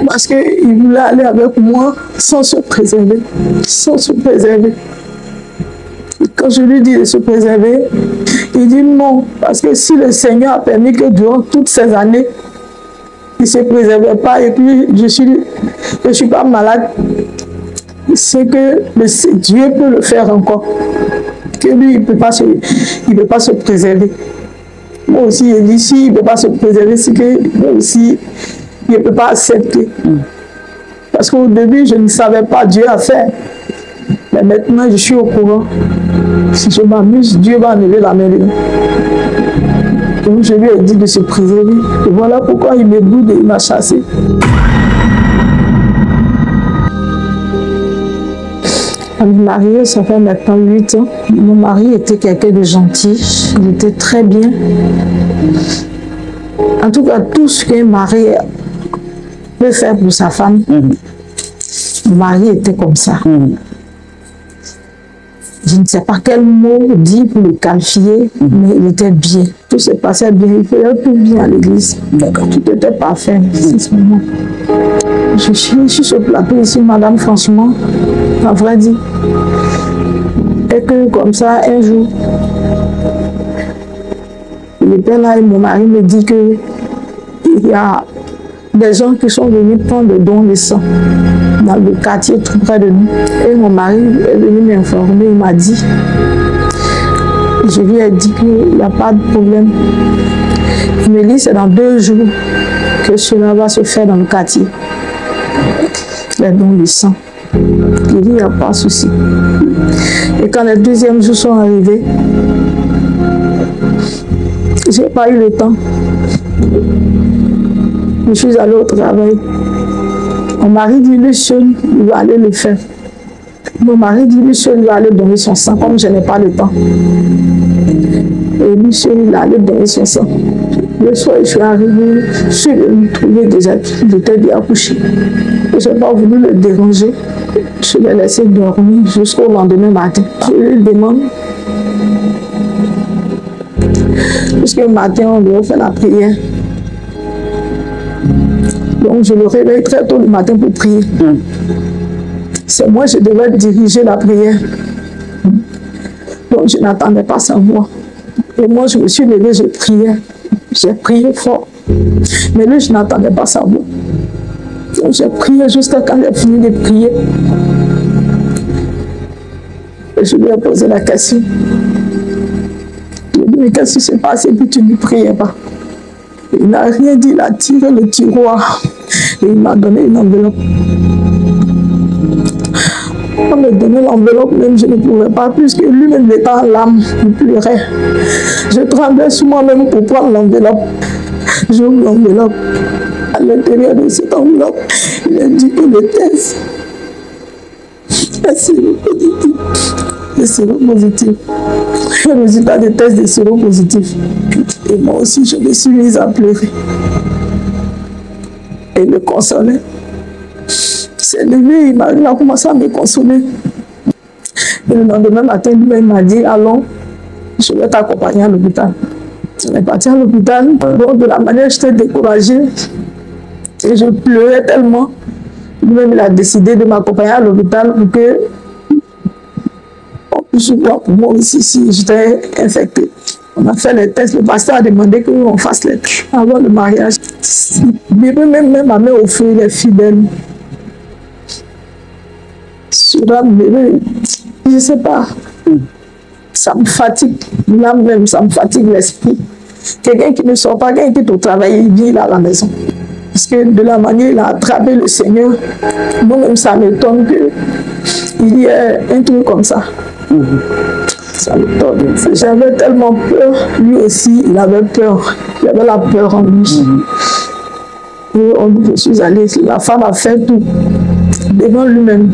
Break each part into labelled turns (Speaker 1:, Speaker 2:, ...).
Speaker 1: Parce qu'il voulait aller avec moi sans se préserver. Sans se préserver. Et quand je lui dis de se préserver, il dit non. Parce que si le Seigneur a permis que durant toutes ces années, il ne se préservait pas et puis je suis pas malade, c'est que Dieu peut le faire encore. Que lui, il ne peut pas se préserver. Moi aussi, il dit, si il ne peut pas se préserver, c'est que moi aussi, il ne peut pas accepter. Parce qu'au début, je ne savais pas, Dieu a fait. Mais maintenant, je suis au courant. Si je m'amuse, Dieu va enlever la main de nous. Donc, je lui ai dit de se préserver. Et voilà pourquoi il me boude et il m'a chassé. On est mariés, ça fait maintenant 8 ans. Mon mari était quelqu'un de gentil, il était très bien. En tout cas, tout ce qu'un mari peut faire pour sa femme, mon mari était comme ça. Je ne sais pas quel mot dire pour le qualifier, mais il était bien. Tout se passait bien, il faisait tout bien à l'église. Tout était parfait en ce moment. Je suis sur le plateau ici, madame, franchement, à vrai dire. Et que comme ça, un jour, il était là et mon mari me dit qu'il y a des gens qui sont venus prendre le don de sang dans le quartier tout près de nous. Et mon mari est venu m'informer, il m'a dit, je lui ai dit qu'il n'y a pas de problème. Il me dit c'est dans 2 jours que cela va se faire dans le quartier. Les dons de sang. Il dit il n'y a pas de souci. Et quand les 2e jours sont arrivés, je n'ai pas eu le temps. Je suis allée au travail. Mon mari dit, lui seul, il va aller le faire. Mon mari dit, lui seul, il va aller donner son sang, comme je n'ai pas le temps. Et lui seul, il va aller donner son sang. Le soir, je suis arrivée, je suis venue trouver déjà, il était déjà couché. Je n'ai pas voulu le déranger. Je l'ai laissé dormir jusqu'au lendemain matin. Je lui demande, puisque le matin, on doit faire la prière. Donc je le réveille très tôt le matin pour prier. C'est moi, je devais diriger la prière. Donc je n'attendais pas sa voix. Et moi, je me suis levée, je priais. J'ai prié fort. Mais lui, je n'attendais pas sa voix. Donc j'ai prié jusqu'à quand j'ai fini de prier. Et je lui ai posé la question. Je lui ai dit, mais qu'est-ce qui s'est passé que tu ne priais pas? Il n'a rien dit, il a tiré le tiroir et il m'a donné une enveloppe. On me donnait l'enveloppe, même je ne pouvais pas, puisque lui-même était en larmes, il pleurait. Je tremblais sur moi-même pour prendre l'enveloppe. J'ouvre l'enveloppe. À l'intérieur de cette enveloppe, il a dit que le test est séropositif. Le séropositif. Le résultat des tests de séropositif. Et moi aussi, je me suis mise à pleurer. Et il me consolait. Il s'est levé, il a commencé à me consoler. Et le lendemain matin, lui, il m'a dit, allons, je vais t'accompagner à l'hôpital. On est parti à l'hôpital. Donc, de la manière, j'étais découragée. Et je pleurais tellement. Lui-même, il a décidé de m'accompagner à l'hôpital pour que on puisse voir pour moi aussi si j'étais infectée. On a fait les tests. Le pasteur a demandé qu'on fasse les tests avant le mariage. Même ma mère au feu, il est fidèle. Cela me... Je ne sais pas. Ça me fatigue. L'âme même, ça me fatigue l'esprit. Quelqu'un qui ne sort pas, quelqu'un qui est au travail, il vient là à la maison. Parce que de la manière il a attrapé le Seigneur, moi-même ça m'étonne qu'il y ait un truc comme ça. Ça m'étonne. J'avais tellement peur. Lui aussi, il avait peur. Il avait la peur en lui. Et je suis allée, la femme a fait tout devant lui-même.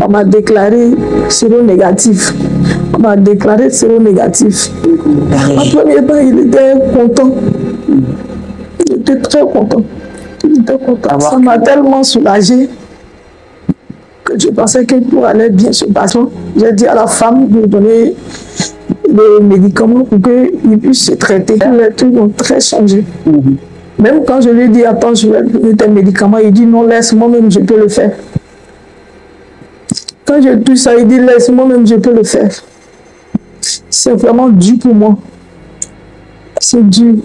Speaker 1: On m'a déclaré séronégatif. On m'a déclaré séronégatif. En premier temps, il était content. Il était très content. Il était content. Ça m'a tellement soulagée que je pensais que tout allait bien se passer. J'ai dit à la femme de donner des médicaments pour qu'il puisse se traiter. Les trucs ont très changé. Même quand je lui dis, attends, je vais prendre tes médicaments, il dit, non, laisse, moi-même, je peux le faire. Quand je touche ça, il dit, laisse, moi-même, je peux le faire. C'est vraiment dur pour moi. C'est dur.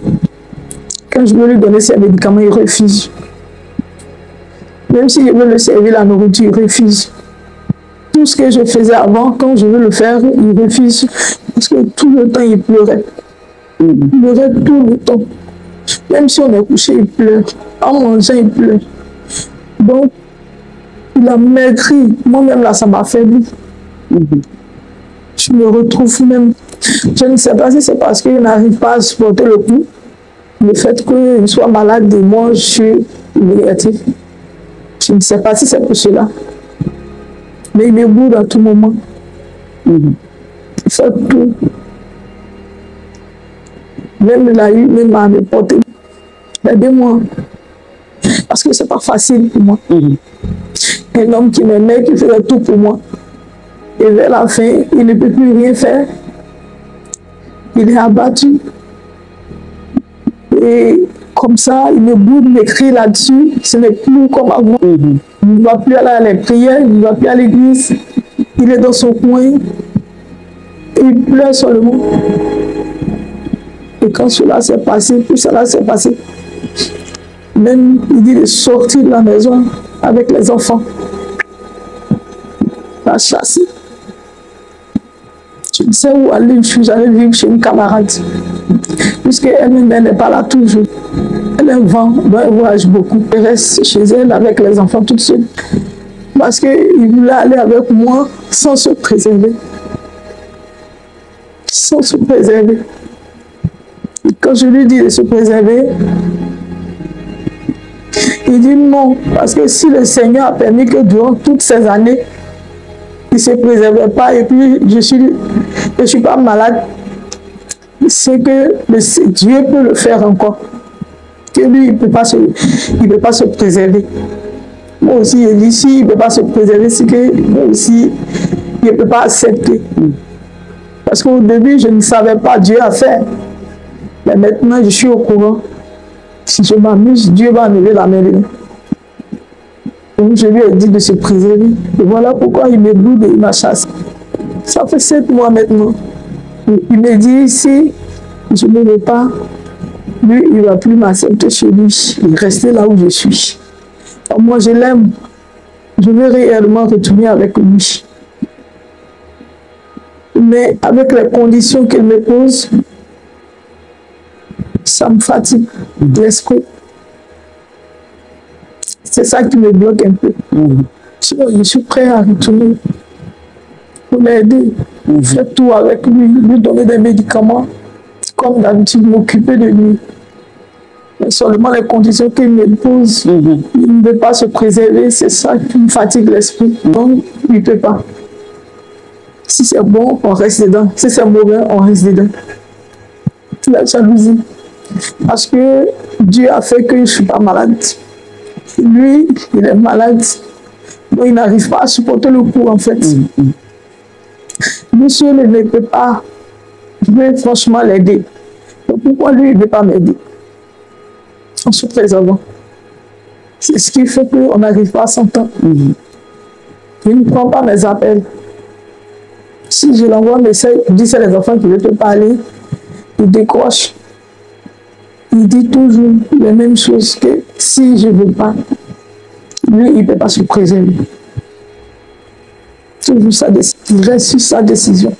Speaker 1: Quand je veux lui donner ses médicaments, il refuse. Même si je veux lui servir la nourriture, il refuse. Tout ce que je faisais avant, quand je veux le faire, il refuse. Parce que tout le temps, il pleurait. Il pleurait tout le temps. Même si on est couché, il pleure. En mangeant, il pleure. Donc, il a maigri. Moi-même, là, ça m'a affaibli. Je me retrouve même. Je ne sais pas si c'est parce qu'il n'arrive pas à supporter le coup. Le fait qu'il soit malade et moi, je suis négatif. Je ne sais pas si c'est pour cela. Mais il me boude à tout moment. Il fait tout. Même il a eu, même à me porter. Aidez-moi. Parce que c'est pas facile pour moi. Un homme qui m'aimait, qui faisait tout pour moi. Et vers la fin, il ne peut plus rien faire. Il est abattu. Et comme ça, il me boude, m'écrit là-dessus. Ce n'est plus comme avant. Il ne va plus aller à la prière, il ne va plus à l'église. Il est dans son coin. Et il pleure seulement. Et quand cela s'est passé, tout cela s'est passé. Même, il dit de sortir de la maison avec les enfants. La chasser. Je ne sais où aller, je suis allée vivre chez une camarade. Puisqu'elle n'est pas là toujours. Elle est vent, elle voyage beaucoup. Elle reste chez elle avec les enfants toute seule. Parce qu'il voulait aller avec moi sans se préserver. Sans se préserver. Et quand je lui dis de se préserver, il dit non. Parce que si le Seigneur a permis que durant toutes ces années, il ne se préservait pas et puis je suis pas malade, c'est que Dieu peut le faire encore. Que lui, il ne peut pas se préserver. Moi aussi, il dit, si il ne peut pas se préserver, c'est que moi aussi, il ne peut pas accepter. Parce qu'au début, je ne savais pas, Dieu a fait. Mais maintenant, je suis au courant. Si je m'amuse, Dieu va enlever la main de nous. Donc, je lui ai dit de se préserver. Et voilà pourquoi il me boude et il m'a chassé. Ça fait 7 mois maintenant. Il me dit, si je ne veux pas, lui, il ne va plus m'accepter chez lui. Il rester là où je suis. Alors moi, je l'aime. Je veux réellement retourner avec lui. Mais avec les conditions qu'il me pose, ça me fatigue l'esprit. C'est ça qui me bloque un peu. Je suis prêt à retourner pour l'aider, faire tout avec lui, lui donner des médicaments, comme d'habitude, m'occuper de lui. Mais seulement les conditions qu'il me pose, il ne veut pas se préserver, c'est ça qui me fatigue l'esprit. Donc, il ne peut pas. Si c'est bon, on reste dedans. Si c'est mauvais, on reste dedans. La jalousie. Parce que Dieu a fait que je ne suis pas malade. Lui, il est malade. Donc, il n'arrive pas à supporter le coup, en fait. Monsieur ne peut pas. Je veux franchement l'aider. Donc, pourquoi lui, il ne veut pas m'aider? En se préservant. C'est ce qui fait qu'on n'arrive pas à s'entendre. Il ne prend pas mes appels. Si je l'envoie un message, il dit c'est les enfants qui veulent te parler, il décroche. Il dit toujours les mêmes choses que si je ne veux pas, lui, il ne peut pas se préserver. Toujours il reste sur sa décision.